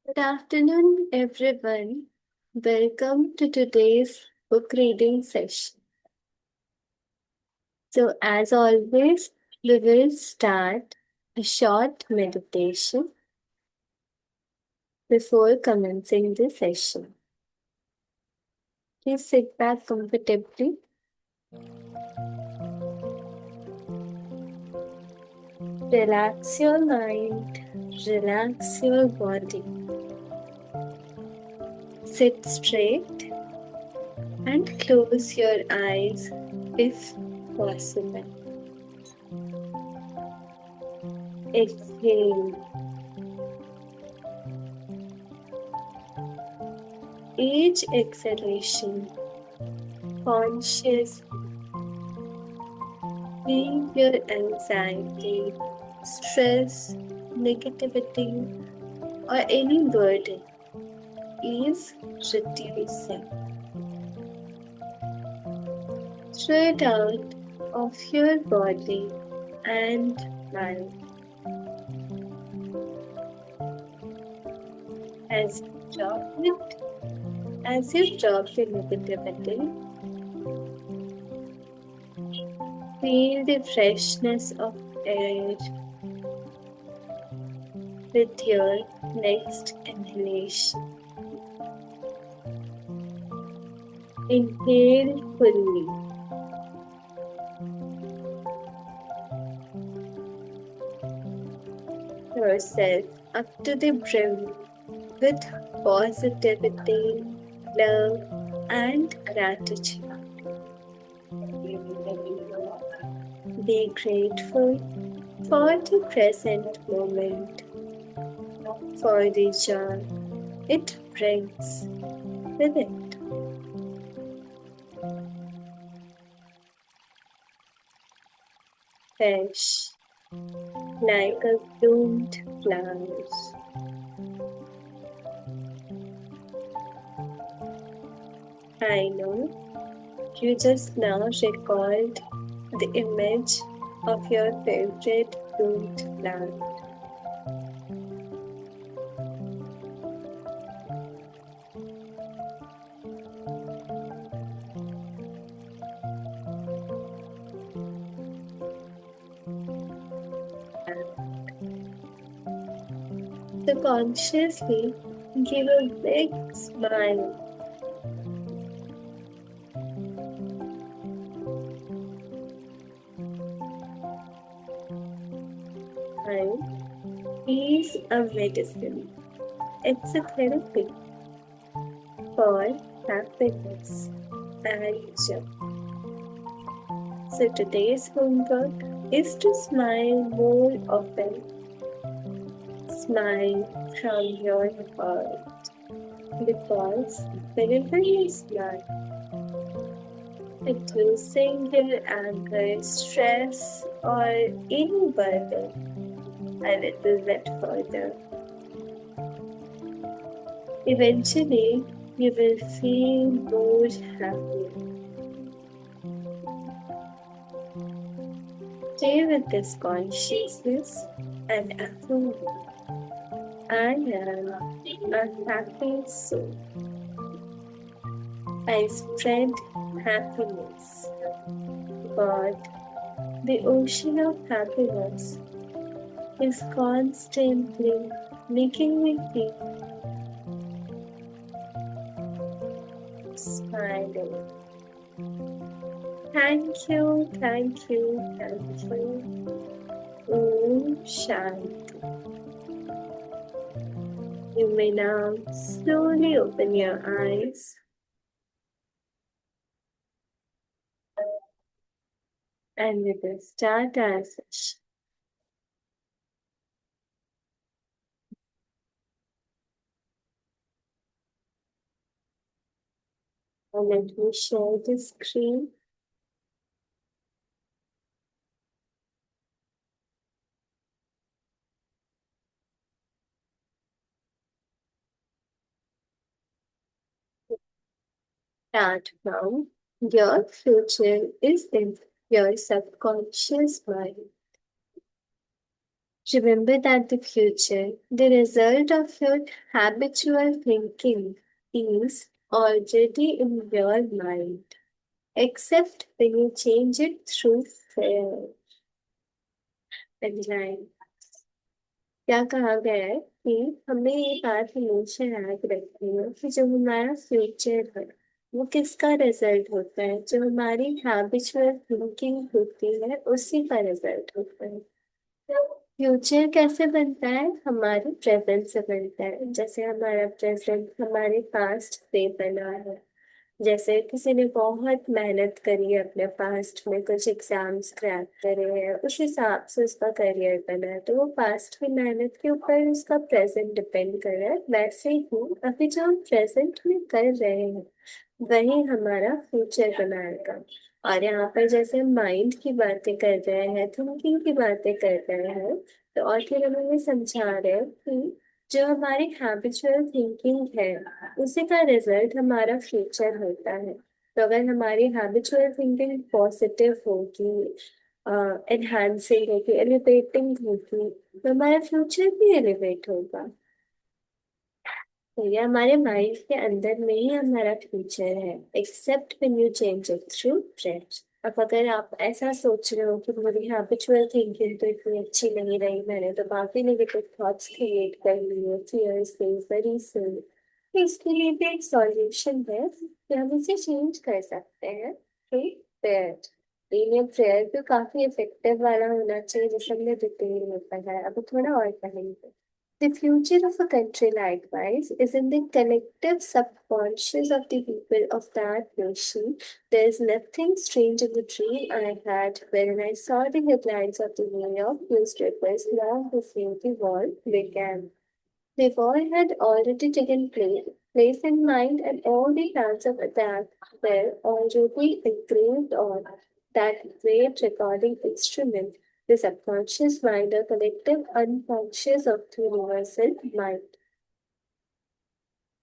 Good afternoon, everyone. Welcome to today's book reading session. So, as always, we will start a short meditation before commencing the session. Please sit back comfortably. Relax your mind, relax your body. Sit straight and close your eyes if possible. Exhale. Each exhalation, consciously feel your anxiety, stress, negativity, or any burden is reducing. Throw it out of your body and mind. As you drop it, as you drop the negativity, feel the freshness of air with your next inhalation. Inhale fully. Yourself up to the brim with positivity, love, and gratitude. Be grateful for the present moment, for the joy it brings with it. Fresh, like a bloomed flowers. I know you just now recalled the image of your favorite bloomed plant. So consciously give a big smile. Smile is a medicine. It's a therapy for happiness and joy. So today's homework is to smile more often. Smile from your heart because whenever you smile, reducing your anger, stress, or any burden a little bit further. Eventually, you will feel more happy. Stay with this consciousness and approval. I am a happy soul. I spread happiness. But the ocean of happiness is constantly making me feel smiling. Thank you, thank you, thank you. Om Shanti. You may now slowly open your eyes and we will start our session. Now let me share the screen. Start now. Your future is in your subconscious mind. Remember that the future, the result of your habitual thinking, is already in your mind, except when you change it through prayer. Underline. क्या कहा गया है कि हमें ये बात हमेशा याद रखनी है कि जो हमारा फ्यूचर है वो किसका रिजल्ट होता है, जो हमारी हैबिचुअल थिंकिंग होती है उसी का रिजल्ट होता है। फ्यूचर कैसे बनता है? हमारे प्रेजेंट से बनता है। जैसे हमारा प्रेजेंट हमारे पास्ट से बना है। जैसे किसी ने बहुत मेहनत करी है अपने पास्ट में, कुछ एग्जाम्स क्रैक करे हैं, उस हिसाब से उसका करियर बना है, तो वो पास्ट की मेहनत के ऊपर उसका प्रेजेंट डिपेंड कर रहा है। वैसे ही अभी जो हम प्रेजेंट में कर रहे हैं वही हमारा फ्यूचर बनाएगा। और यहाँ पर जैसे माइंड की बातें कर रहे हैं, थिंकिंग की बातें कर रहे हैं, तो और फिर हम हमें समझा रहे हैं कि जो हमारी हैबिचुअल थिंकिंग है उसी का रिजल्ट हमारा फ्यूचर होता है। तो अगर हमारी हैबिचुअल थिंकिंग पॉजिटिव होगी, एनहांसिंग होगी, एलिवेटिंग होगी, तो हमारा फ्यूचर भी एलिवेट होगा। तो ये हमारे माइंड के अंदर में ही हमारा फ्यूचर है, except when you change it through prayer. अब अगर आप ऐसा सोच रहे हो कि मेरी हैबिचुअल थिंकिंग तो इतनी अच्छी नहीं रही, मैंने तो काफी नेगेटिव थॉट्स क्रिएट कर लिए, फियर से, वरी से, तो इसके लिए भी एक सॉल्यूशन है कि हम इसे चेंज कर सकते हैं थ्रू प्रेयर। लेकिन ये प्रेयर भी काफी इफेक्टिव वाला होना चाहिए, जैसे हमने डिटेल में पढ़ा है। अभी थोड़ा और पढ़ेंगे। The future of a country, likewise, is in the collective subconscious of the people of that nation. There is nothing strange in the dream I had when I saw the headlines of the New York newspapers long before the war began. The war had already taken place in mind, and all the plans of attack were already engraved on that great recording instrument, the subconscious mind, or collective unconscious of the universal mind.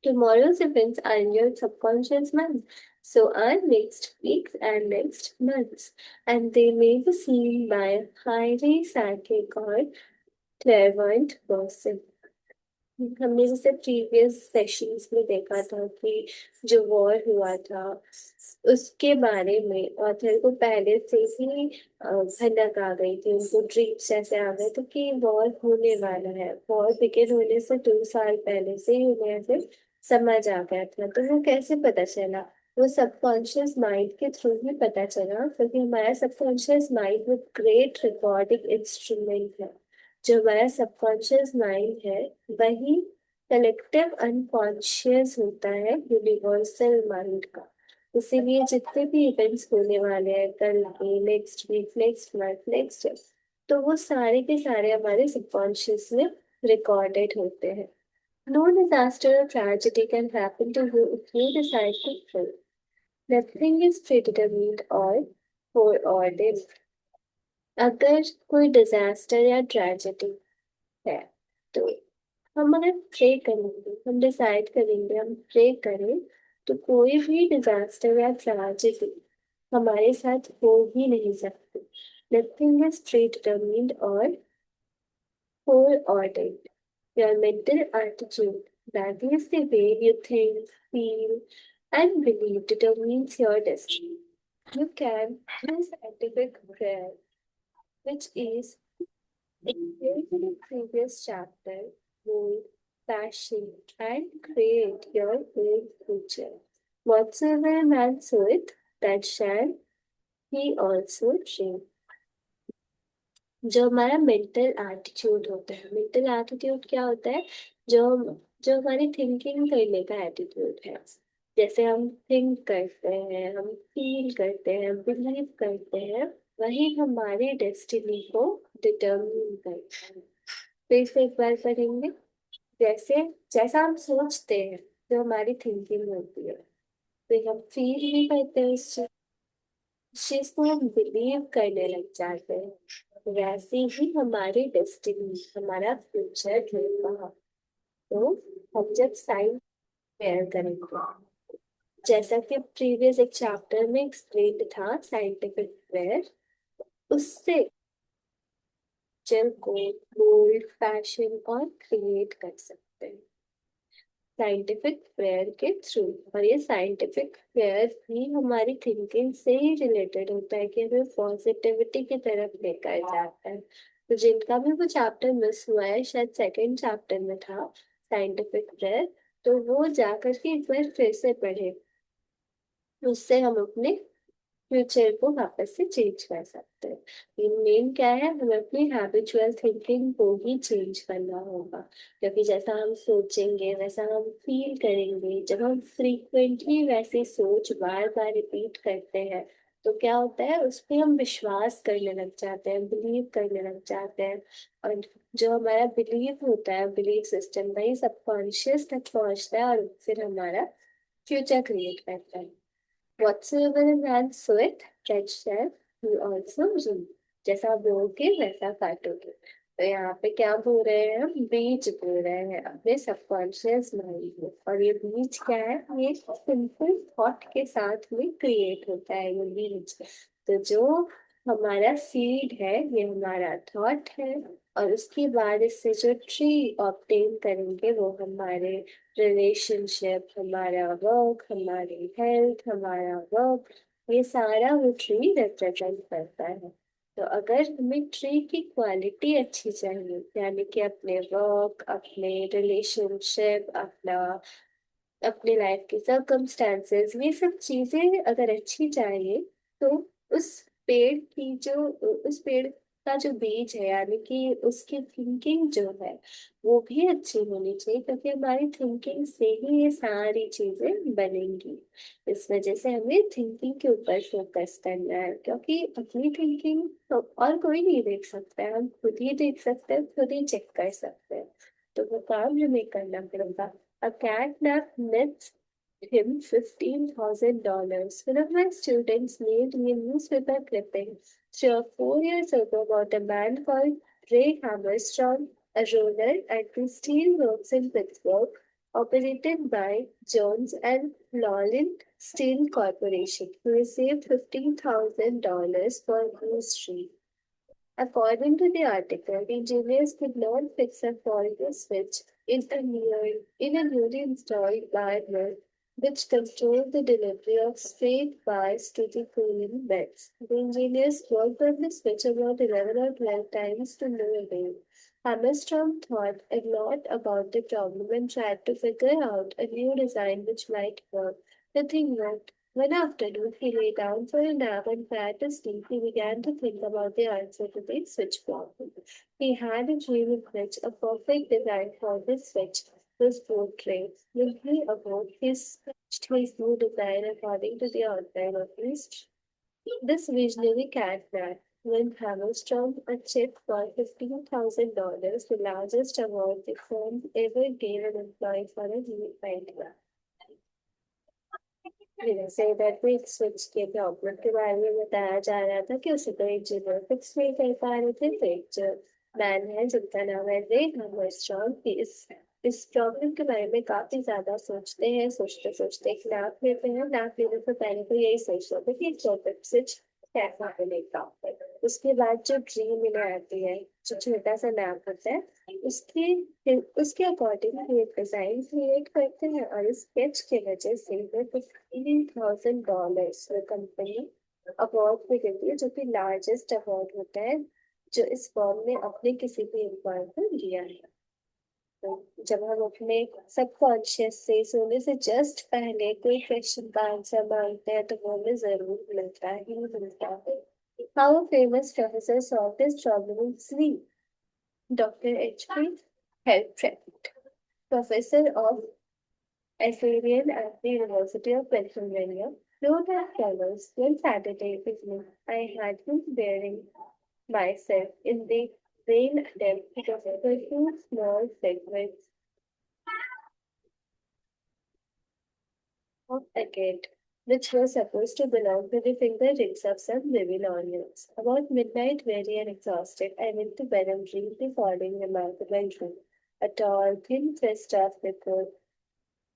Tomorrow's events are in your subconscious mind. So are next week's and next month's, and they may be seen by a highly psychic or clairvoyant person. हमने जैसे previous sessions में देखा था कि जो war हुआ था उसके बारे में ऑथर को पहले से ही भनक आ गई थी, उनको ड्रीम्स जैसे आ गए थे कि वॉर होने वाला है। वॉर बिगिन होने से 2 साल पहले से ही उन्हें ऐसे समझ आ गया था। तो वो कैसे पता चला? वो सबकॉन्शियस माइंड के थ्रू ही पता चला, क्योंकि हमारा सबकॉन्शियस माइंड वो ग्रेट रिकॉर्डिंग इंस्ट्रूमेंट है। जो हमारा सबकॉन्शियस माइंड है वही कलेक्टिव अनकॉन्शियस होता है यूनिवर्सल माइंड का। इसीलिए जितने भी इवेंट्स होने वाले हैं कल के, next week, next month, next year, तो वो सारे के सारे हमारे सबकॉन्शियस में रिकॉर्डेड होते हैं। No disaster or tragedy can happen to you if you decide to fail. Nothing is predetermined or foreordained. अगर कोई डिजास्टर या ट्रेजेडी है तो हम अगर प्रे करेंगे, हम डिसाइड करेंगे, हम प्रे करें, तो कोई भी डिजास्टर या ट्रेजेडी हमारे साथ हो ही नहीं सकती। Nothing is predetermined or foreordained. Your mental attitude, that is the way you think, feel, and believe, determines your destiny. You can use scientific prayer, which is included in the previous chapter, hold, passion, and create your own future. Whatsoever man soweth, that shall he also reap. जो हमारा mental attitude होता है, mental attitude क्या होता है? जो जो हमारी थिंकिंग करने का एटीट्यूड है। जैसे हम थिंक करते हैं, हम फील करते हैं, बिलीव करते हैं, वही हमारी डेस्टिनी को डिटरमिन करता है। फिर से एक बार पढ़ेंगे। जैसे जैसा हम सोचते हैं, जो हमारी थिंकिंग होती है, फिर हम फील भी करते हैं उस चीज को हम बिलीव करने लग जाते हैं, वैसे ही हमारी डेस्टिनी, हमारा फ्यूचर होगा। तो हम जब साइंस पेयर करेंगे, जैसा कि प्रीवियस एक चैप्टर में एक्सप्लेन था साइंटिफिक प्रेयर, उससे पिक्चर को बोल्ड, फैशन और क्रिएट कर सकते हैं साइंटिफिक प्रेयर के थ्रू। और ये साइंटिफिक प्रेयर भी हमारी थिंकिंग से ही रिलेटेड होता है कि हमें पॉजिटिविटी की तरफ लेकर जाता है। तो जिनका भी वो चैप्टर मिस हुआ है, शायद सेकंड चैप्टर में था साइंटिफिक प्रेयर, तो वो जाकर के एक बार फिर से पढ़े। उससे हम अपने फ्यूचर को वापस से चेंज कर सकते हैं। मेन क्या है, हमें अपनी हैबिचुअल थिंकिंग को ही चेंज करना होगा, क्योंकि जैसा हम सोचेंगे वैसा हम फील करेंगे। जब हम फ्रीक्वेंटली वैसी सोच बार बार रिपीट करते हैं तो क्या होता है, उस पे हम विश्वास करने लग जाते हैं, बिलीव करने लग जाते हैं। और जो हमारा बिलीव होता है, बिलीव सिस्टम, वही सबकॉन्शियस तक पहुंचता है और फिर हमारा फ्यूचर क्रिएट करता है। Whatsoever a man soweth, that shall he also reap. जैसा आप बोओगे वैसा काटोगे। तो यहाँ पे क्या बोल रहे हैं, हम बीज बो रहे हैं अपने सबकॉन्शियस माइंड में। और ये बीज क्या है, ये सिंपल थॉट के साथ में क्रिएट होता है ये बीज। तो जो हमारा सीड है ये हमारा थॉट है, और उसके बाद इससे जो ट्री ऑब्टेन करेंगे वो हमारे रिलेशनशिप, हमारा वर्क, हमारी हेल्थ, हमारा वर्क, ये सारा वो ट्री रिप्रेजेंट करता है। तो अगर हमें ट्री की क्वालिटी अच्छी चाहिए, यानी कि अपने वर्क, अपने रिलेशनशिप, अपने लाइफ के सर्कमस्टांसेस, ये सब चीजें अगर अच्छी चाहिए, तो उस पेड़ की जो उस पेड़ का जो बीज है, यानी कि उसकी थिंकिंग जो है वो भी अच्छी होनी चाहिए, क्योंकि हमारी थिंकिंग से ही ये सारी चीजें बनेंगी। इस वजह से हमें थिंकिंग के ऊपर फोकस करना है, क्योंकि अपनी थिंकिंग तो और कोई नहीं देख सकता है, हम खुद ही देख सकते हैं, खुद ही चेक कर सकते हैं। तो वो काम हमें करना पड़ेगा। A catnap nets him $15,000. One of my students made me a newspaper clipping 3 or 4 years ago about a man called Ray Hammerstrom, a roller at the steel works in Pittsburgh, operated by Jones and Lawland Steel Corporation, who received $15,000 for history. According to the article, engineers could not fix a faulty switch in a newly installed bar mill, which controlled the delivery of straight bars to the cooling beds. The engineers worked on the switch about 11 or 12 times to no avail. Hammerstrom thought a lot about the problem and tried to figure out a new design which might work. Nothing worked. One afternoon, he lay down for a nap and prior to sleep, he began to think about the answer to the switch problem. He had a dream in which a perfect design for the switch was portrayed. When he awoke, he sketched his new design according to the outline of this visionary catman. When Hammerstrom achieved for $15,000, the largest award the firm ever gave an employee for a new idea. Say that quick switch के problem के बारे में बताया जा रहा था कि उसे तो इंजीनियर फिक्स नहीं कर पा रहे थे। तो एक जो मैन है जिनका नाम है रे हमरस्ट्रॉन्ग, इस प्रॉब्लम के बारे में काफी ज्यादा सोचते हैं। सोचते सोचते एक नाप लेते हैं। नाप लेने से पहले तो यही सोचते थे कि परफेक्ट स्विच कैसा बनेगा। उसके बाद जो ड्रीम इन्हें आती है, जो छोटा सा नाप होता है, उसके उसके अकॉर्डिंग ये डिजाइन क्रिएट करते हैं। और इस स्केच की वजह से $15,000 कंपनी अवार्ड भी देती है, जो कि लार्जेस्ट अवार्ड होता है जो इस फॉर्म ने अपने किसी भी एम्प्लॉय को दिया है। तो जब हम अपने सबकॉन्शियस से सोने से जस्ट पहले कोई क्वेश्चन का आंसर मांगते हैं तो वो हमें जरूर मिलता ही मिलता है। How a famous professor solved this problem in sleep? Dr. H.P. Helfrich, professor of Assyrian at the University of Pennsylvania, wrote as follows: one Saturday evening, I had been burying myself in the rain attempt to discover two small segments of agate, which was supposed to belong to the finger rings of some Babylonians. About midnight, weary and exhausted, I went to bed and dreamed the following remarkable dream. A tall, thin fist of liquor,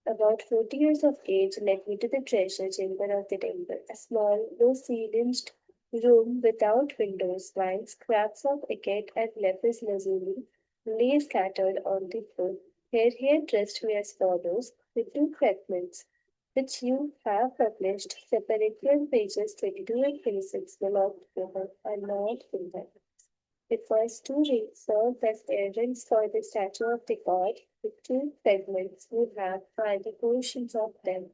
about 40 years of age, led me to the treasure chamber of the temple. A small, low-ceilinged Room without windows, while scraps of agate and lapis lazuli lay scattered on the floor. Here addressed me as follows: the two fragments which you have published separately on pages 22 and 26 belong together and not together. The first two rings serve as earrings for the statue of the god. The two fragments you have are the portions of them.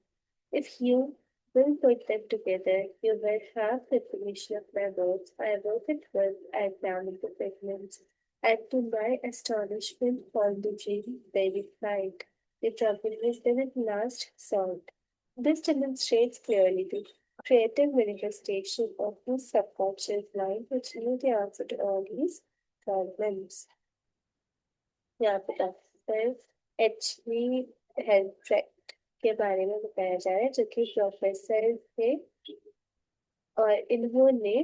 If you will put them together, you will have the definition of my words. I wrote it once and examined the fragments, and to my astonishment found the dream very right. The trouble is that it last solved. This demonstrates clearly the creative manifestation of the subconscious mind, which knew the answer to all these problems. यहाँ पे doctor H हेल्ब्रेक्ट के बारे में बताया जा रहा है, जो कि प्रोफेसर थे और इन्होंने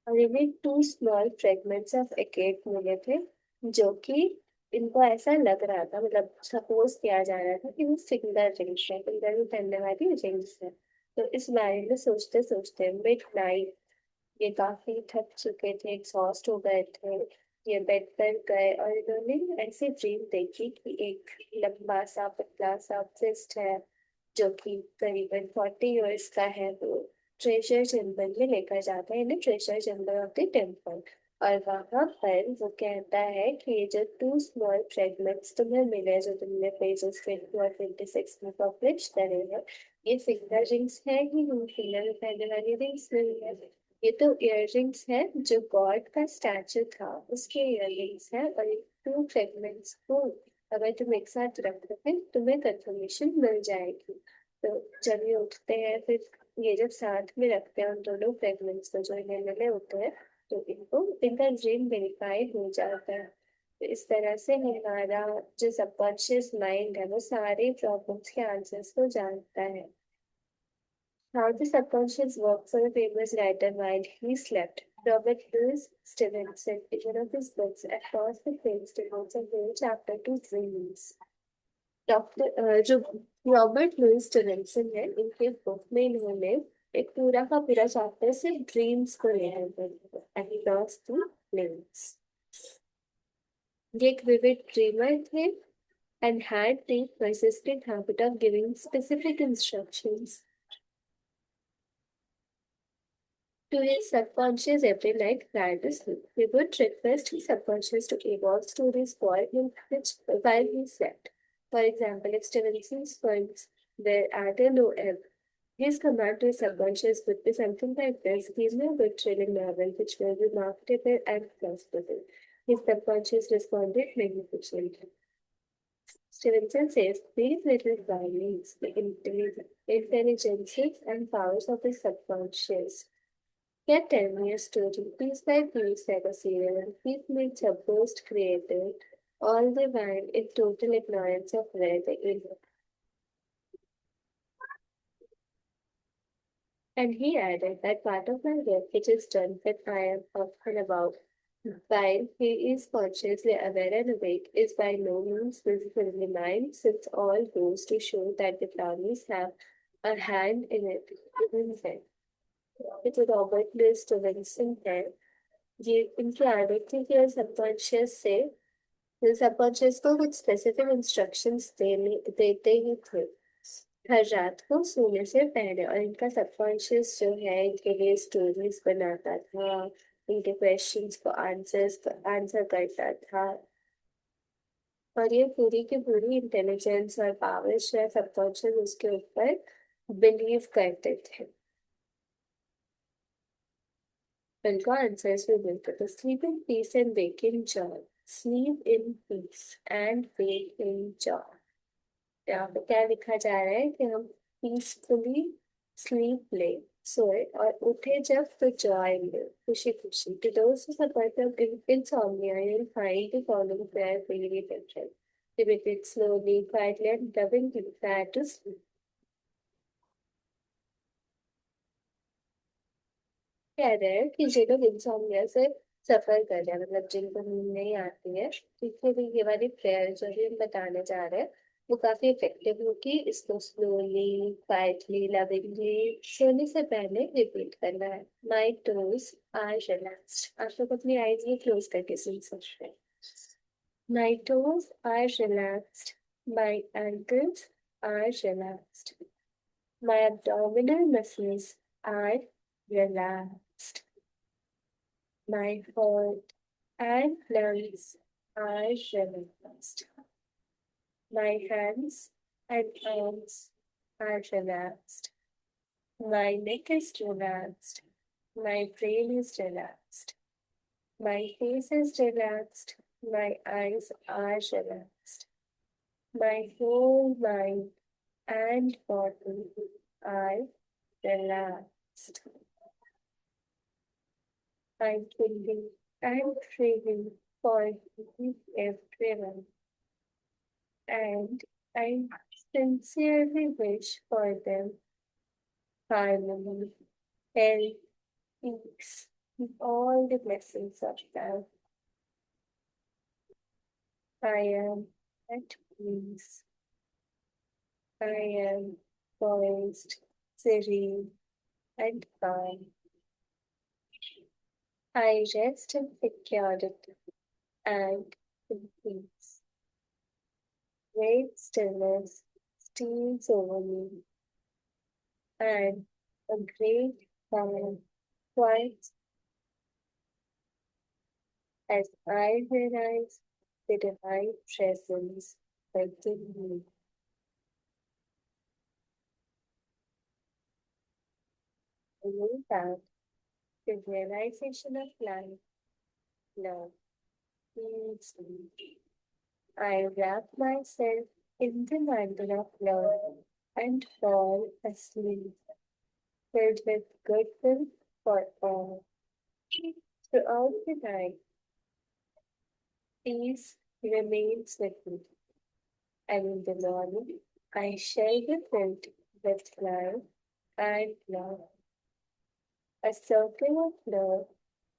और इन्हें टू स्मॉल फ्रेगमेंट्स ऑफ एकेट मिले थे, जो कि इनको ऐसा लग रहा था, मतलब सपोज किया जा रहा था कि वो फिंगर रिंग्स है, फिंगर में पहनने वाली रिंग्स है। तो इस बारे में सोचते सोचते मिड नाइट ये काफी थक चुके थे, एग्जॉस्ट हो गए थे। ये बेड पर गए और इन्होंने ऐसी ड्रीम देखी कि एक लंबा सा पतला सा फिस्ट है, जो कि करीबन 40 इयर्स का है। वो ट्रेजर चैम्बर में लेकर जाता है इन्हें, treasure chamber of the temple. और वहां पर वो कहता है कि ये जो टू स्मॉल फ्रेगमेंट्स तुम्हें मिले, जो तुमने पेजेस 20 और 26 में पब्लिश करे हैं, ये फिंगर रिंग्स है ही नहीं, फिंगर में पहनने वाली रिंग्स नहीं है। ये तो इयररिंग्स है जो गॉड का स्टैचू था उसके इयररिंग्स है। और ये टू फ्रेगमेंट्स को अगर तुम एक साथ रख दोगे तुम्हें कंफर्मेशन मिल जाएगी। तो जब ये उठते हैं फिर ये जब साथ में रखते हैं उन दोनों फ्रेगमेंट्स को जो इन्हें मिले होते हैं, तो इनको इनका ड्रीम वेरीफाई हो जाता है। तो इस तरह से हमारा जो सबकॉन्शियस माइंड है वो सारे प्रॉब्लम्स के आंसर्स को जानता है। How the subconscious works for the famous writer while he slept. Robert Louis Stevenson, in one of his books, Across the Plains, devotes a whole chapter to dreams. जो Robert Louis Stevenson है, इनके book में इन्होंने एक पूरा का पूरा chapter सिर्फ ड्रीम्स को लेकर है, Across the Plains। ये एक विविड ड्रीमर थे and had the persistent habit of giving specific instructions to his subconscious every night prior to sleep. He would request his subconscious to evolve stories for him while he slept. For example, if Stevenson's funds were at a low ebb, his command to his subconscious would be something like this: give me a good thrilling novel which will be marketable and profitable. His subconscious responded magnificently. Stevenson says these little findings, the intelligences and powers of the subconscious, can tell me a story piece by piece like a serial and keep me supposed creative, all the while in total ignorance of where they live. And he added that part of my work which is done when I am up and about, while he is consciously aware and awake, is by no means visible in the mind, since all goes to show that the brownies have a hand in it, even then. With Robert Louis Stevenson है, ये इनकी आदत थी कि subconscious को कुछ specific instructions देते ही थे हर रात को सोने से पहले। और इनका सबकॉन्शियस जो है इनके लिए स्टोरीज बनाता था, इनके क्वेश्चंस को आंसर करता था। और ये पूरी की पूरी इंटेलिजेंस और पावर्स जो है सबकॉन्शियस उसके ऊपर बिलीव करते थे। उनको आंसर्स भी मिलते थे। Sleep in peace and wake in joy, sleep in peace and wake in joy. यहाँ पे क्या लिखा जा रहा है कि हम पीसफुली स्लीप ले, सोए और उठे जब तो जॉय ले, खुशी खुशी। To those who suffer from insomnia, you'll find the following prayer very different. Repeat it slowly, quietly, and lovingly. Try to sleep. कह रहे हैं कि जो लोग इंसोम्निया से सफर कर रहे हैं, मतलब जिनको नींद नहीं आती है, ठीक है, तो ये वाली प्रेयर जो भी हम बताने जा रहे हैं वो काफी इफेक्टिव होगी। इसको स्लोली, क्वाइटली, लविंगली सोने से पहले रिपीट करना है। My toes are relaxed. आप लोग अपनी आईज भी क्लोज करके सुन सकते हैं। My toes are relaxed, my ankles are relaxed, my abdominal muscles are relaxed, my heart and lungs are relaxed. My hands and arms are relaxed. My neck is relaxed. My brain is relaxed. My face is relaxed. My eyes are relaxed. My whole mind and body are relaxed. I'm thinking and craving for everyone, and I sincerely wish for them harmony, health, peace, and all the blessings of God. I am at peace. I am poised, serene, and calm. I rest in security and in peace. Great stillness steals over me, and a great calm quiets as I realize the divine presence within me. I know that the realization of life, love, heals me. I wrap myself in the mantle of love and fall asleep, filled with goodwill for all. Throughout the night, peace remains with me, and in the morning, I shall be filled with life and love. A circle of love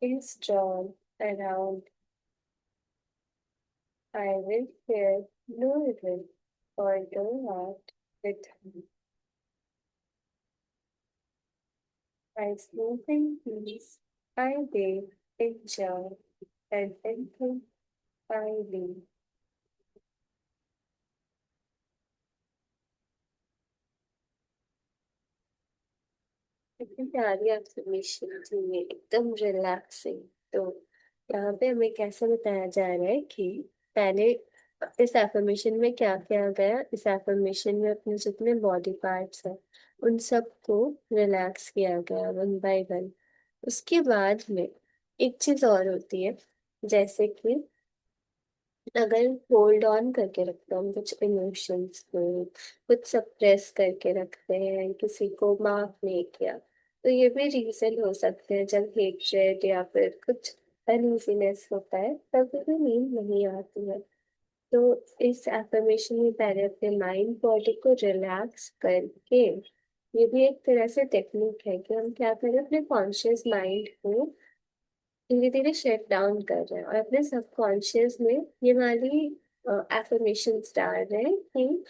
is drawn around. I will fear no evil or no heart with me. I sleep in peace, I bathe in joy, and in him I live. कितनी प्यारी affirmation थी ये, एकदम relaxing. तो यहाँ पे हमें कैसे बताया जा रहा है कि पहले इस एफर्मेशन में क्या किया गया। इस एफर्मेशन में अपने जितने बॉडी पार्ट्स हैं उन सबको रिलैक्स किया गया वन बाय वन। उसके बाद में एक चीज और होती है, जैसे कि अगर होल्ड ऑन करके रखते हैं हम कुछ इमोशंस को, कुछ सप्रेस करके रखते हैं, किसी को माफ नहीं किया, तो ये भी रीजन हो सकते हैं। जब हेट्रेड या फिर कुछ अनइजीनेस होता है तब भी नींद नहीं आती है। तो इस एफर्मेशन में पहले अपने माइंड बॉडी को रिलैक्स करके, ये भी एक तरह से टेक्निक है कि हम क्या करें, अपने कॉन्शियस माइंड को धीरे धीरे शट डाउन कर रहे हैं और अपने सबकॉन्शियस में ये वाली एफर्मेशंस डाल रहे हैं कि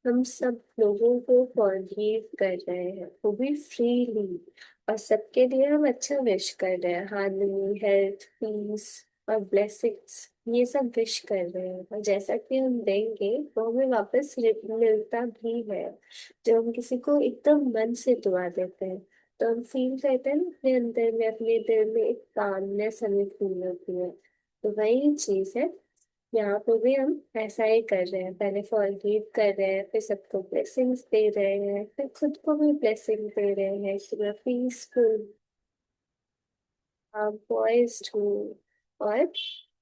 हम सब लोगों को फॉरगिव कर रहे हैं, वो भी फ्रीली, और सबके लिए हम अच्छा विश कर रहे हैं, हार्मनी, हेल्थ, पीस और ब्लेसिंग्स, ये सब विश कर रहे हैं। और जैसा कि हम देंगे वो हमें वापस मिलता भी है। जब हम किसी को एकदम मन से दुआ देते हैं तो हम फील करते हैं ना अपने अंदर में, अपने दिल में एक कामनेस हमें फील होती है। तो वही चीज है, यहाँ पे भी हम ऐसा ही कर रहे हैं, पहले फॉरगिव कर रहे हैं, फिर सबको ब्लेसिंग्स दे रहे हैं, फिर खुद को भी ब्लेसिंग दे रहे हैं कि मैं पीसफुल, पॉइज्ड हूँ। और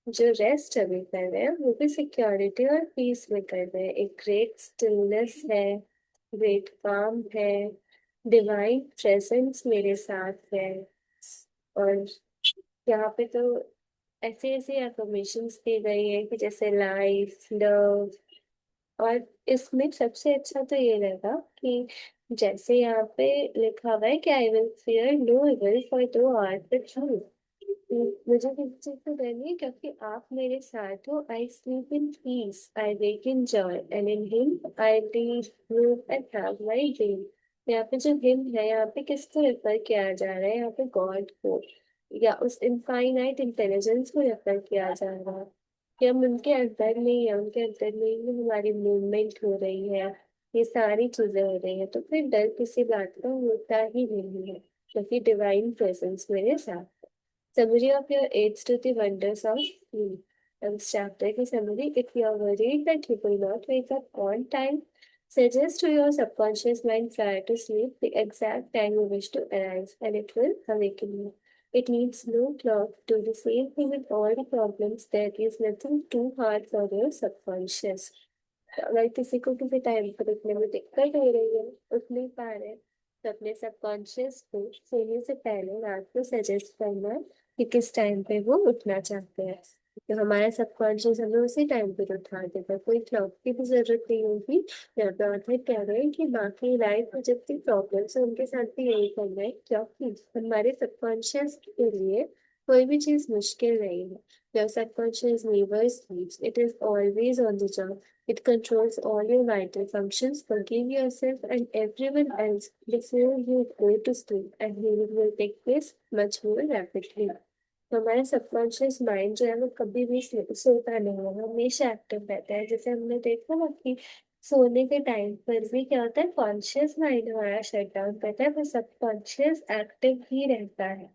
जो रेस्ट अभी कर रहे हैं वो भी सिक्योरिटी और पीस में कर रहे हैं। एक ग्रेट स्टिलनेस है, ग्रेट काम है, डिवाइन प्रेजेंस मेरे साथ है। और यहाँ पे तो ऐसे ऐसे एफर्मेशंस दी गई है कि जैसे लाइफ, लव, और इसमें सबसे अच्छा तो ये रहेगा कि जैसे यहाँ पे लिखा हुआ है कि I will fear no evil for thou are the truth. मुझे किसी चीज से डर नहीं है क्योंकि आप मेरे साथ हो। I sleep in peace, I wake in joy, and in him I leave and have my dream. यहाँ पे जो हिम है, यहाँ पे किसको रेफर किया जा रहा है? यहाँ पे गॉड को या उस इनफाइनाइट इंटेलिजेंस को रेफर किया जा रहा है कि हम उनके अंदर में या उनके अंदर में ही हमारी मूवमेंट हो रही है, ये सारी चीजें हो रही है। तो फिर डर किसी बात का होता ही नहीं है क्योंकि डिवाइन प्रेजेंस मेरे साथ। Summary of your aids to the wonders of sleep. This chapter की summary. If you are worried that you will not wake up on time, suggest to your subconscious mind prior to sleep the exact time you wish to arise, and it will awaken you. It needs no clock. Do the same thing with all the problems. There is nothing too hard for your subconscious. अगर किसी को किसी time पर उठने में दिक्कत हो रही है, उठ नहीं पा रहे, तो अपने सबकॉन्शियस को सोने से पहले रात को सजेस्ट करना कि किस टाइम पे वो उठना चाहते हैं। तो हमारा सबकॉन्शियस हमें उसी टाइम पे उठा देगा, कोई क्लॉक की भी जरूरत नहीं होगी। यहाँ पे ऑथर कह रहे हैं कि बाकी लाइफ में जितनी प्रॉब्लम्स है उनके साथ भी यही करना है क्योंकि हमारे सबकॉन्शियस के लिए कोई भी चीज मुश्किल नहीं है। Your subconscious never sleeps. It is always on the job. It controls all your vital functions. Forgive yourself and everyone else before you go to sleep, and healing will take place much more rapidly. तो हमारा subconscious mind जो है वो कभी भी सोता नहीं है, हमेशा एक्टिव रहता है। जैसे हमने देखा ना कि सोने के टाइम पर भी क्या होता है, कॉन्शियस माइंड हमारा शट डाउन करता है, पर सबकॉन्शियस एक्टिव ही रहता है।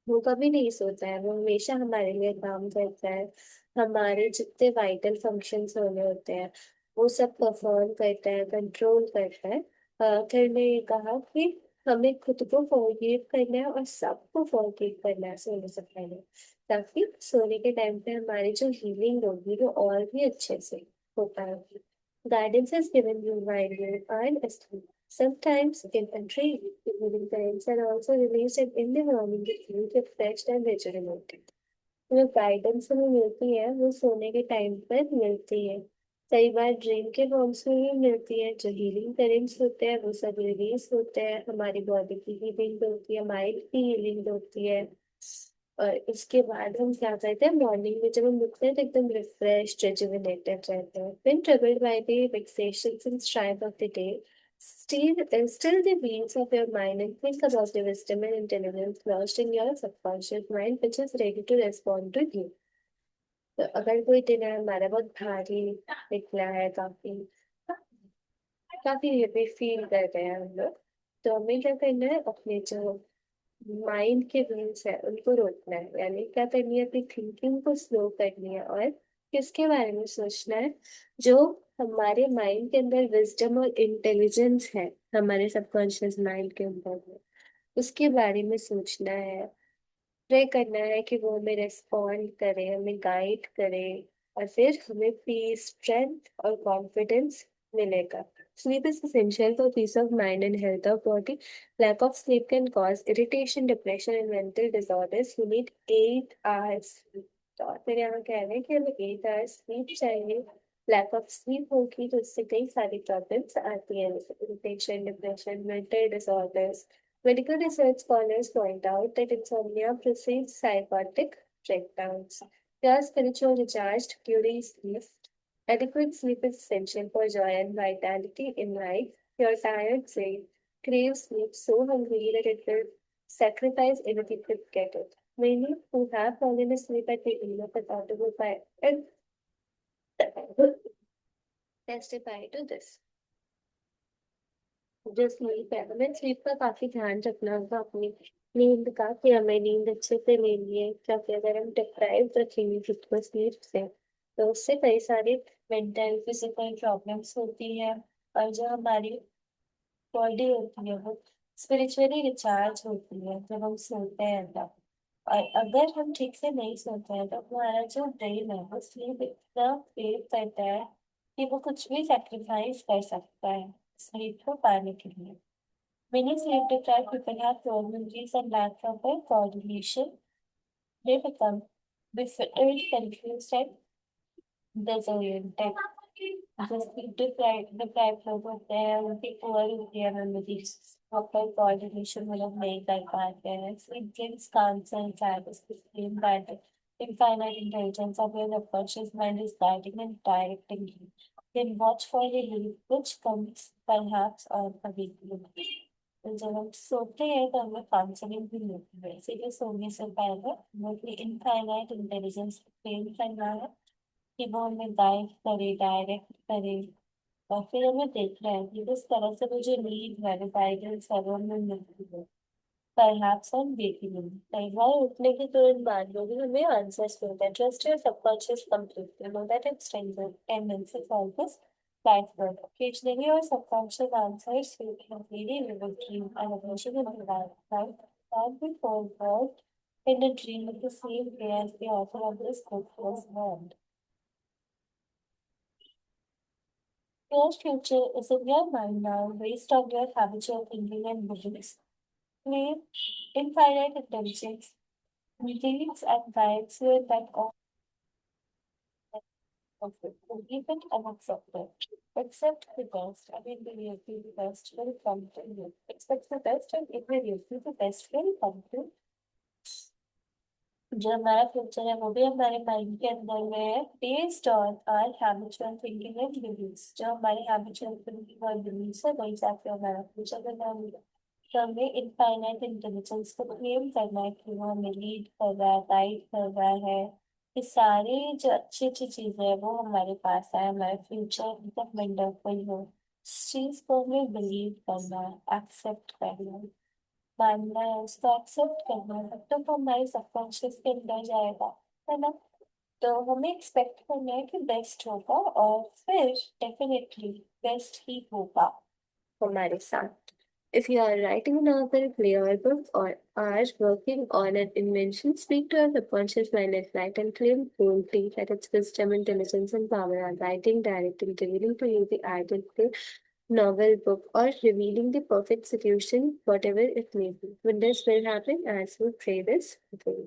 वो कभी नहीं सोता है, वो हमेशा हमारे लिए काम करता है। हमारे जितने वाइटल फंक्शंस होने होते हैं वो सब परफॉर्म करता है, कंट्रोल करता है। फिर ने ये कहा कि हमें खुद को फॉरगिव करना है और सबको फॉरगिव करना है सोने से पहले, ताकि सोने के टाइम पे हमारी जो हीलिंग होगी वो और भी अच्छे से हो पाएगी। Guidance is given you while you are asleep. Sometimes in a dream, the healing parents are also released and in the morning you feel refreshed and rejuvenated. जो गाइडेंस हमें मिलती है वो सोने के टाइम पर मिलती है। कई बार ड्रीम के फॉर्म्स में भी मिलती है। जो हीलिंग करेंट्स होते हैं वो सब रिलीज होते हैं, हमारी बॉडी की हीलिंग होती है, माइंड की हीलिंग होती है। और इसके बाद हम क्या करते हैं, मॉर्निंग में जब हम उठते हैं तो एकदम रिफ्रेश्ड रेजुविनेटेड रहते हैं। When troubled by the vexations and strife of the day, still the wheels of your mind and think about the wisdom and intelligence lodged in your subconscious mind, which is ready to respond to you. तो अगर कोई दिन हमारा बहुत भारी निकला है, काफी काफी हेवी फील कर रहे हैं हम लोग, तो हमें क्या करना है, अपने जो माइंड के व्हील्स है उनको रोकना है। यानी क्या करनी है, अपनी थिंकिंग को स्लो करनी है और किसके बारे में सोचना है, जो हमारे माइंड के अंदर विजडम और इंटेलिजेंस है, हमारे सबकॉन्शियस माइंड के अंदर में, उसके बारे में सोचना है। प्रे करना है कि वो हमें रेस्पॉन्ड करे, हमें गाइड करे, और फिर हमें पीस, स्ट्रेंथ और कॉन्फिडेंस मिलेगा। Sleep is essential for peace of mind and health of body. Lack of sleep can cause irritation, depression, and mental disorders. You need 8 hours sleep. तो फिर यहाँ कह रहे हैं कि हमें 8 hours sleep चाहिए। लैक ऑफ स्लीप होगी तो उससे कई सारी प्रॉब्लम्स आती हैं, जैसे irritation, depression, mental disorders. Medical research scholars point out that insomnia precedes psychotic breakdowns. They are spiritual recharged during sleep. Adequate sleep is essential for joy and vitality in life. Your tired brain craves sleep so hungry that it will sacrifice anything to get it. Many who have fallen asleep at the end of the audible by and testify to this. जो sleep है, हमें sleep का काफी ध्यान रखना होगा, अपनी नींद का, कि हमें नींद अच्छे से लेनी है। क्योंकि अगर हम डिप्राइव रखेंगे खुद को स्लीप से तो उससे कई सारी मेंटल फिजिकल प्रॉब्लम्स होती है। और जो हमारी बॉडी होती है वो स्पिरिचुअली रिचार्ज होती है जब हम सोते हैं तब। और अगर हम ठीक से नहीं सोते हैं तो हमारा जो ब्रेन है वो स्लीप इतना फेल करता है कि वो कुछ भी सेक्रीफाइस कर सकता है स्लीप को पाने के लिए। Many sleep deprived people have poor memories and lack proper coordination. They become befitted, confused, and disoriented. जैसे डिप्राइव लोग होते हैं, उनकी पुअर होती है मेमोरी, प्रॉपर कोऑर्डिनेशन वो लोग नहीं कर पाते हैं, so it gives cancer and cyberspace that infinite intelligence of your subconscious mind is guiding and directing you. Then watch for a relief which comes perhaps on a weekly. तो जब हम सोते हैं तो हमें काउंसलिंग भी मिलती है, इसीलिए सोने से पहले हमें अपनी इनफाइनाइट इंटेलिजेंस ट्रेन करना है कि वो हमें गाइड करे, डायरेक्ट करे, और फिर हमें देखना है कि किस तरह से मुझे लीड है, गाइडेंस है वो हमें मिलती है। Perhaps on waking up. कई बार उठने के तुरंत बाद लोग हमें आंसर्स मिलते हैं। Trust your subconscious completely. Know that its tendency is always backward. Occasionally, your subconscious answers you can really vivid dream and emotion in the life. That before birth in a dream with the same way as the author of this book was born. Your future is in your mind now, based on your habitual thinking and beliefs. Claim infinite intelligence leads and guides you in that of it. Believe it and accept it. Accept the best and immediately the best will come to you. Expect the best and immediately the best will come to you. जो हमारा future है वो भी हमारे mind के अंदर में है, based on our habitual thinking and believes. जो हमारे हैबिचुअल थिंकिंग और बिलीव्स है वही जाके हमारा फ्यूचर बनाएंगे। तो हमें इनफाइनाइट इंटेलिजेंस को क्लेम करना है कि वो हमें लीड कर रहा है, गाइड कर रहा है, ये सारी जो अच्छी अच्छी चीजें हैं वो हमारे पास है, हमारे फ्यूचर मतलब वंडरफुल हो, इस चीज को हमें बिलीव करना है, एक्सेप्ट करना है, मानना है, उसको एक्सेप्ट करना है, तब तो हमारे सबकॉन्शियस के अंदर जाएगा, है ना। तो हमें एक्सपेक्ट करना है कि बेस्ट होगा, और फिर डेफिनेटली बेस्ट ही होगा हमारे साथ। If you are writing a novel, play or book, or are working on an invention, speak to your subconscious mind at night and claim boldly that its wisdom, intelligence, and power are guiding, directing, revealing to you the ideal play, novel, book, or revealing the perfect solution, whatever it may be. Wonders will happen as you pray this day.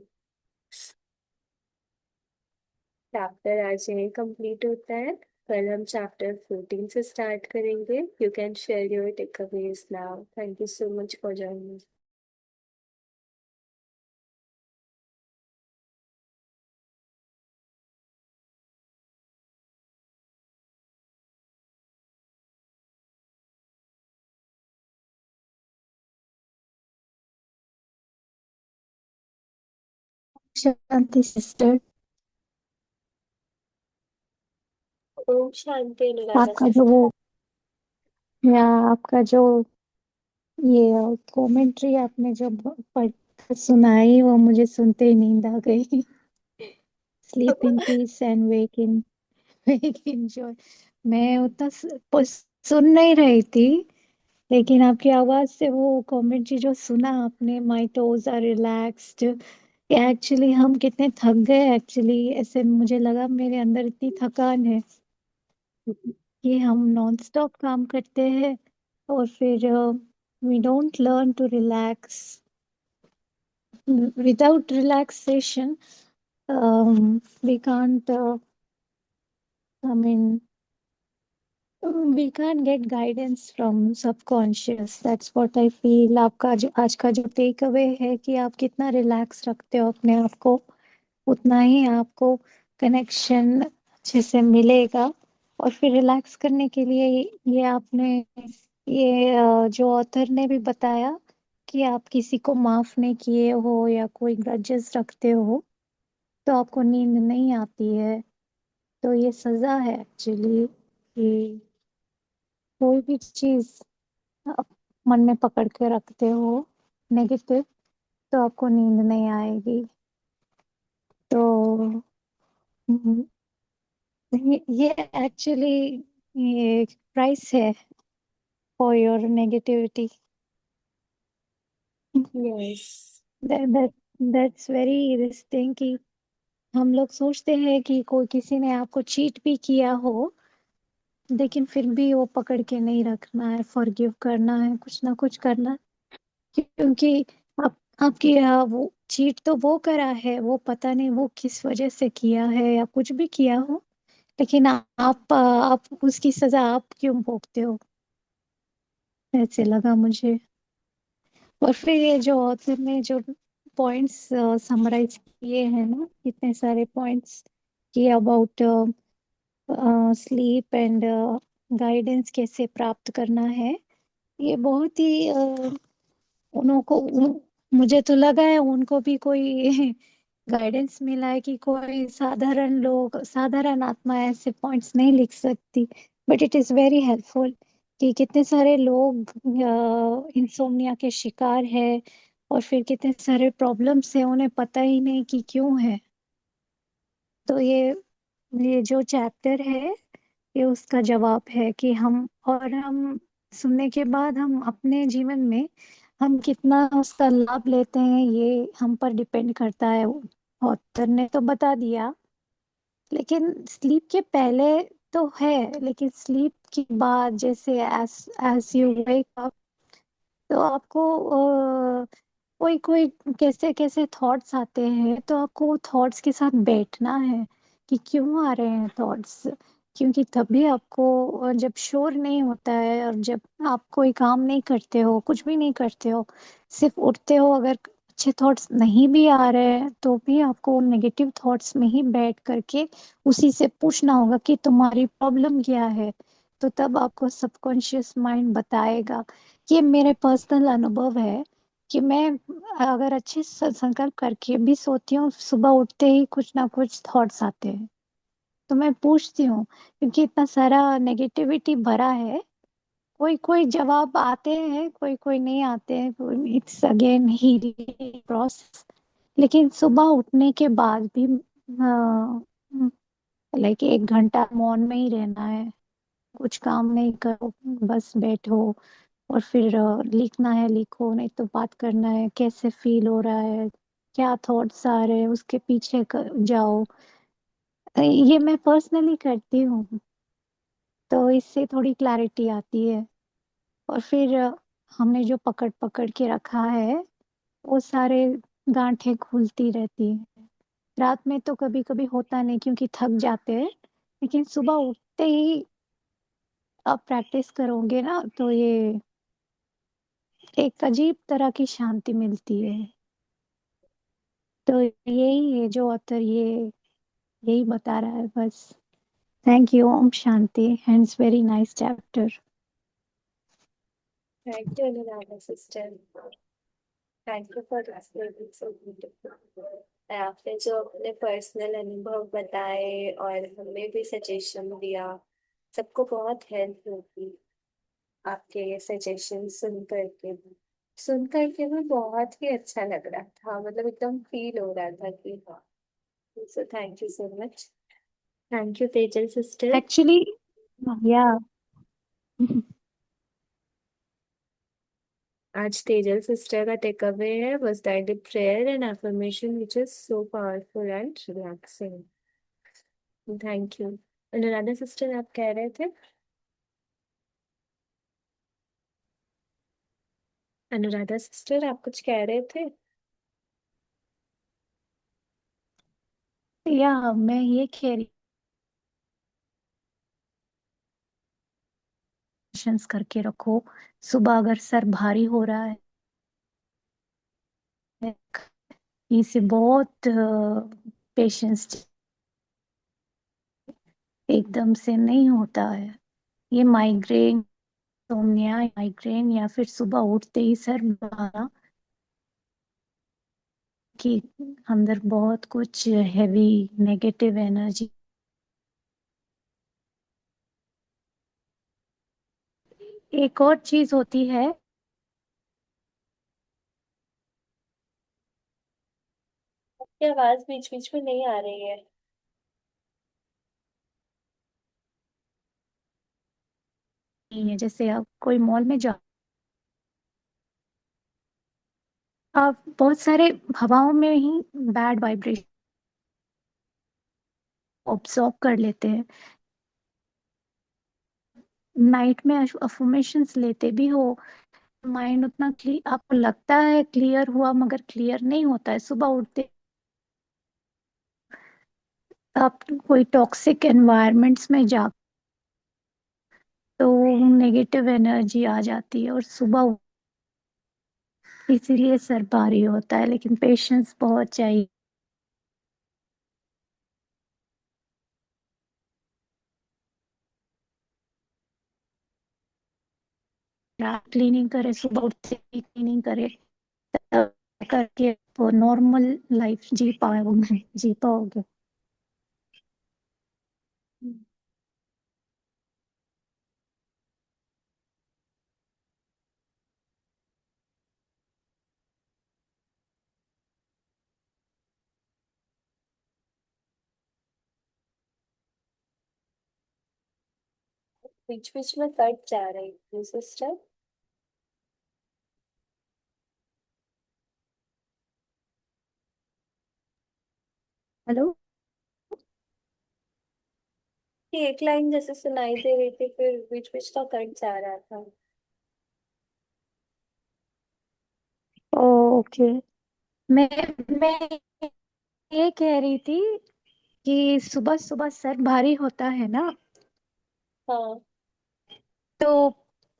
Chapter आज यही complete होता है। कल हम chapter 14 से start करेंगे। You can share your takeaways now. Thank you so much for joining. Shanti sister. ओम शांति अनुराधा आपका जो सिस्टर। वो या आपका जो ये कमेंट्री आपने जो पढ़ सुनाई वो मुझे सुनते ही नींद आ गई। Sleep in peace and wake in joy. मैं उतना सुन नहीं रही थी, लेकिन आपकी आवाज से वो कमेंट्री जो सुना आपने, my toes are relaxed. Actually हम कितने थक गए, एक्चुअली ऐसे मुझे लगा मेरे अंदर इतनी थकान है कि हम नॉन स्टॉप काम करते हैं और फिर we don't learn to relax. Without relaxation we can't I mean we can't get guidance from subconscious. That's what I feel। आपका जो आज का जो टेक अवे है कि आप कितना रिलैक्स रखते हो अपने आप को, उतना ही आपको कनेक्शन अच्छे से मिलेगा। और फिर रिलैक्स करने के लिए ये आपने ये जो ऑथर ने भी बताया कि आप किसी को माफ नहीं किए हो या कोई ग्रजेस रखते हो तो आपको नींद नहीं आती है। तो ये सजा है एक्चुअली कि कोई भी चीज आप मन में पकड़ के रखते हो नेगेटिव, तो आपको नींद नहीं आएगी। तो हम्म, ये एक्चुअली ये प्राइस है for your negativity. Yes. That that's very this thing कि हम लोग सोचते हैं कि कोई किसी ने आपको चीट भी किया हो, लेकिन फिर भी वो पकड़ के नहीं रखना है, फॉरगिव करना है, कुछ ना कुछ करना। क्योंकि आप आपकी वो चीट तो वो करा है, वो पता नहीं वो किस वजह से किया है या कुछ भी किया हो, लेकिन आप उसकी सजा आप क्यों भोगते हो, ऐसे लगा मुझे। और फिर ये जो ऑथर ने जो पॉइंट्स समराइज किए हैं ना, इतने सारे पॉइंट्स किए अबाउट स्लीप एंड गाइडेंस कैसे प्राप्त करना है, ये बहुत ही उनको मुझे तो लगा है उनको भी कोई गाइडेंस मिला है कि कोई साधारण लोग, साधारण आत्मा ऐसे पॉइंट्स नहीं लिख सकती। But it is very helpful कि कितने सारे लोग इंसोम्निया के शिकार है, और फिर कितने सारे प्रॉब्लम्स है उन्हें पता ही नहीं कि क्यों है। तो ये जो चैप्टर है, ये उसका जवाब है कि हम सुनने के बाद हम अपने जीवन में हम कितना उसका लाभ लेते हैं, ये हम पर डिपेंड करता है। ऑथर ने तो बता दिया, लेकिन स्लीप के पहले तो है, लेकिन स्लीप के बाद जैसे as as you wake up, तो आपको कोई कोई कैसे कैसे थॉट्स आते हैं, तो आपको थॉट्स के साथ बैठना है कि क्यों आ रहे हैं थॉट्स। क्योंकि तभी आपको जब शोर नहीं होता है और जब आप कोई काम नहीं करते हो, कुछ भी नहीं करते हो, सिर्फ उठते हो, अगर अच्छे थॉट्स नहीं भी आ रहे हैं तो भी आपको नेगेटिव थॉट्स में ही बैठ करके उसी से पूछना होगा कि तुम्हारी प्रॉब्लम क्या है। तो तब आपको सबकॉन्शियस माइंड बताएगा। ये मेरे पर्सनल अनुभव है कि मैं अगर अच्छे से संकल्प करके भी सोती हूँ, सुबह उठते ही कुछ ना कुछ थॉट्स आते हैं, तो मैं पूछती हूँ, क्योंकि इतना सारा नेगेटिविटी भरा है। कोई कोई जवाब आते हैं, कोई कोई नहीं आते हैं, इट्स अगेन हीलिंग प्रोसेस। लेकिन सुबह उठने के बाद भी लाइक 1 घंटा मौन में ही रहना है, कुछ काम नहीं करो, बस बैठो, और फिर लिखना है लिखो, नहीं तो बात करना है, कैसे फील हो रहा है, क्या थॉट्स आ रहे हैं, उसके पीछे जाओ। ये मैं पर्सनली करती हूँ, तो इससे थोड़ी क्लैरिटी आती है। और फिर हमने जो पकड़ पकड़ के रखा है, वो सारे गांठें खुलती रहती हैं। रात में तो कभी कभी होता नहीं क्योंकि थक जाते हैं, लेकिन सुबह उठते ही आप प्रैक्टिस करोगे ना, तो ये एक अजीब तरह की शांति मिलती है। तो यही है जो ऑथर यही बता रहा है बस। Thank you. ओम शांति, and it's very nice chapter. Thank you Anuradha sister, thank you for explaining so beautiful. आपने जो अपने पर्सनल अनुभव बताए और हमें भी सजेशन दिया, सबको बहुत हेल्प होगी आपके ये सजेशन सुन करके भी बहुत ही अच्छा लग रहा था, मतलब एकदम फील हो रहा था कि हाँ। So thank you so much. Thank you Tejal sister. Actually या आज तेजल सिस्टर का टेक अवे है was guided prayer and affirmation which is so powerful and relaxing. Thank you. Anuradha sister आप कह रहे थे? अनुराधा सिस्टर आप कुछ कह रहे थे? मैं ये कह रही करके रखो। सुबह अगर सर भारी हो रहा है, इसे बहुत पेशेंस, एकदम से नहीं होता है। ये माइग्रेन, सोमनिया माइग्रेन, या फिर सुबह उठते ही सर भारा, कि अंदर बहुत कुछ हैवी नेगेटिव एनर्जी। एक और चीज होती है, आपकी आवाज बीच बीच में नहीं आ रही है। नहीं है, जैसे आप कोई मॉल में जा, आप बहुत सारे हवाओं में ही बैड वाइब्रेशन ऑब्जॉर्व कर लेते हैं। नाइट में अफर्मेशंस लेते भी हो, माइंड उतना क्लियर आपको लगता है क्लियर हुआ, मगर क्लियर नहीं होता है। सुबह उठते आप कोई टॉक्सिक एनवायरनमेंट्स में जा तो नेगेटिव एनर्जी आ जाती है और सुबह इसीलिए सर भारी होता है, लेकिन पेशेंस बहुत चाहिए। क्लीनिंग करे, सुबह उठते ही क्लीनिंग करे, तब करके वो नॉर्मल लाइफ जी पाओगे। बीच बीच में कट जा रही थी सिस्टर। हेलो। एक लाइन जैसे सुनाई दे रही थी, फिर बीच बीच का कट जा रहा था। ओके। मैं ये कह रही थी कि सुबह सुबह सर भारी होता है ना, हाँ। तो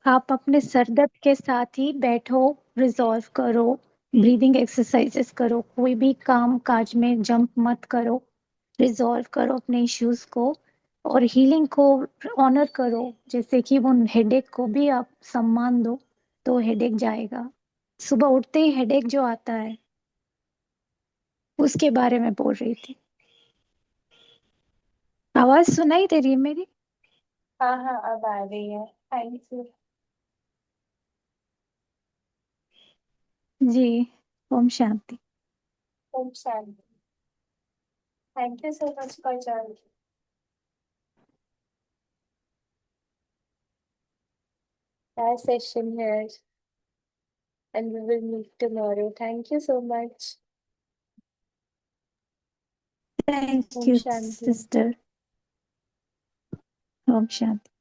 आप अपने सर दर्द के साथ ही बैठो, रिजॉल्व करो, ब्रीदिंग एक्सरसाइजेस करो, कोई भी काम काज में जंप मत करो, रिजॉल्व करो अपने इश्यूज को और हीलिंग को ऑनर करो। जैसे कि वो हेडेक को भी आप सम्मान दो तो हेडेक जाएगा। सुबह उठते ही हेडेक जो आता है उसके बारे में बोल रही थी। आवाज सुनाई दे रही है मेरी? हाँ हाँ, अब आ रही है। Thank you. जी। ओम शांति। ओम शांति। Thank you so much for joining. Our session here, and we will meet tomorrow. Thank you so much. Thank Om you Shanti. Sister. Om Shanti.